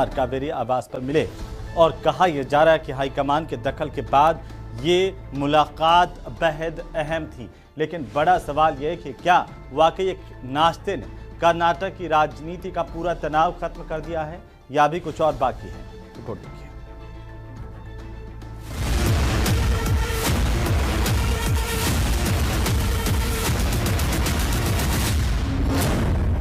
कावेरी आवास पर मिले और कहा यह जा रहा है कि हाईकमान के दखल के बाद ये मुलाकात बेहद अहम थी। लेकिन बड़ा सवाल यह है कि क्या वाकई एक नाश्ते ने कर्नाटक की राजनीति का पूरा तनाव खत्म कर दिया है या भी कुछ और बाकी है? रिपोर्ट देखिए।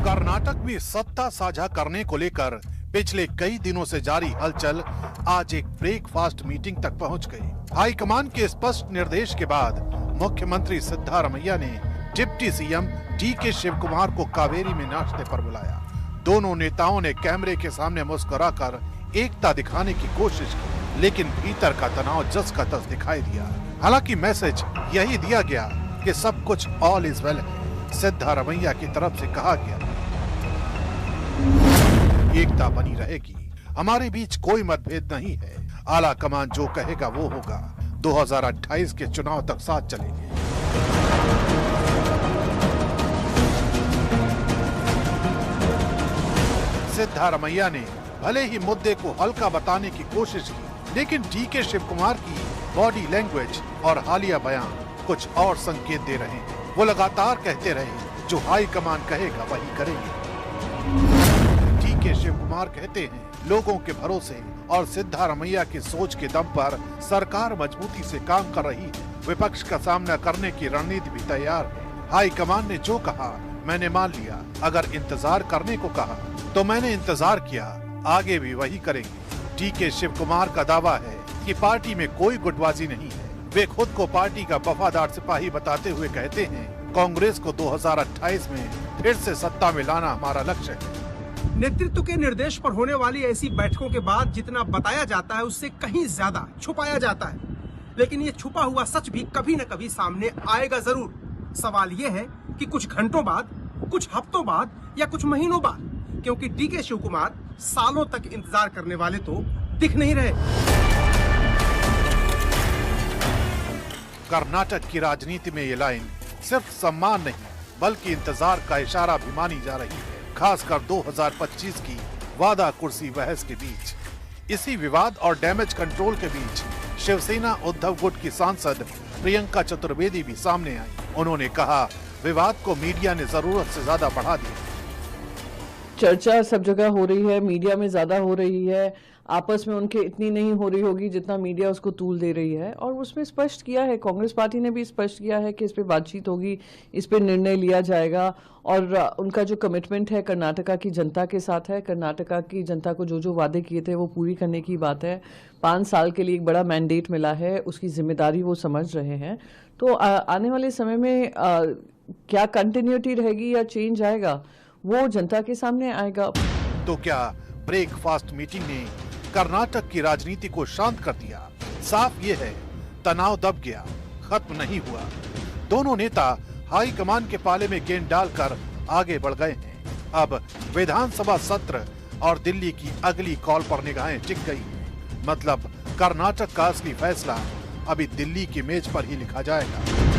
कर्नाटक में सत्ता साझा करने को लेकर पिछले कई दिनों से जारी हलचल आज एक ब्रेकफास्ट मीटिंग तक पहुंच गई। हाईकमान के स्पष्ट निर्देश के बाद मुख्यमंत्री सिद्धारमैया ने डिप्टी सीएम डीके शिवकुमार को कावेरी में नाश्ते पर बुलाया। दोनों नेताओं ने कैमरे के सामने मुस्कुराकर एकता दिखाने की कोशिश की, लेकिन भीतर का तनाव जस का तस दिखाई दिया। हालांकि मैसेज यही दिया गया कि सब कुछ ऑल इज वेल है। सिद्धारमैया की तरफ से कहा गया एकता बनी रहेगी, हमारे बीच कोई मतभेद नहीं है, आला कमान जो कहेगा वो होगा, 2028 के चुनाव तक साथ चलेंगे। सिद्धारमैया ने भले ही मुद्दे को हल्का बताने की कोशिश की, लेकिन डीके शिवकुमार की बॉडी लैंग्वेज और हालिया बयान कुछ और संकेत दे रहे हैं। वो लगातार कहते रहे जो हाई कमान कहेगा वही करेंगे। डीके शिवकुमार कहते हैं लोगों के भरोसे और सिद्धारमैया की सोच के दम पर सरकार मजबूती से काम कर रही है। विपक्ष का सामना करने की रणनीति भी तैयार है। हाई कमान ने जो कहा मैंने मान लिया, अगर इंतजार करने को कहा तो मैंने इंतजार किया, आगे भी वही करेंगे। डीके शिवकुमार का दावा है कि पार्टी में कोई गुटबाजी नहीं है। वे खुद को पार्टी का वफादार सिपाही बताते हुए कहते हैं कांग्रेस को 2028 में फिर से सत्ता में लाना हमारा लक्ष्य है। नेतृत्व के निर्देश पर होने वाली ऐसी बैठकों के बाद जितना बताया जाता है उससे कहीं ज्यादा छुपाया जाता है, लेकिन ये छुपा हुआ सच भी कभी न कभी सामने आएगा जरूर। सवाल ये है कि कुछ घंटों बाद, कुछ हफ्तों बाद या कुछ महीनों बाद, क्योंकि डीके शिवकुमार सालों तक इंतजार करने वाले तो दिख नहीं रहे। कर्नाटक की राजनीति में ये लाइन सिर्फ सम्मान नहीं बल्कि इंतजार का इशारा भी मानी जा रही है, खासकर 2025 की वादा कुर्सी बहस के बीच। इसी विवाद और डैमेज कंट्रोल के बीच शिवसेना उद्धव गुट की सांसद प्रियंका चतुर्वेदी भी सामने आई। उन्होंने कहा विवाद को मीडिया ने जरूरत से ज्यादा बढ़ा दिया। चर्चा सब जगह हो रही है, मीडिया में ज्यादा हो रही है, आपस में उनके इतनी नहीं हो रही होगी जितना मीडिया उसको तूल दे रही है। और उसमें स्पष्ट किया है, कांग्रेस पार्टी ने भी स्पष्ट किया है कि इस पे बातचीत होगी, इस पे निर्णय लिया जाएगा। और उनका जो कमिटमेंट है कर्नाटका की जनता के साथ है, कर्नाटका की जनता को जो जो वादे किए थे वो पूरी करने की बात है। 5 साल के लिए एक बड़ा मैंडेट मिला है, उसकी जिम्मेदारी वो समझ रहे हैं। तो आने वाले समय में क्या कंटिन्यूटी रहेगी या चेंज आएगा वो जनता के सामने आएगा। तो क्या ब्रेकफास्ट मीटिंग ने कर्नाटक की राजनीति को शांत कर दिया? साफ ये है तनाव दब गया, खत्म नहीं हुआ। दोनों नेता हाई कमान के पाले में गेंद डालकर आगे बढ़ गए हैं। अब विधानसभा सत्र और दिल्ली की अगली कॉल पर निगाहें टिक गई हैं। मतलब कर्नाटक का असली फैसला अभी दिल्ली की मेज पर ही लिखा जाएगा।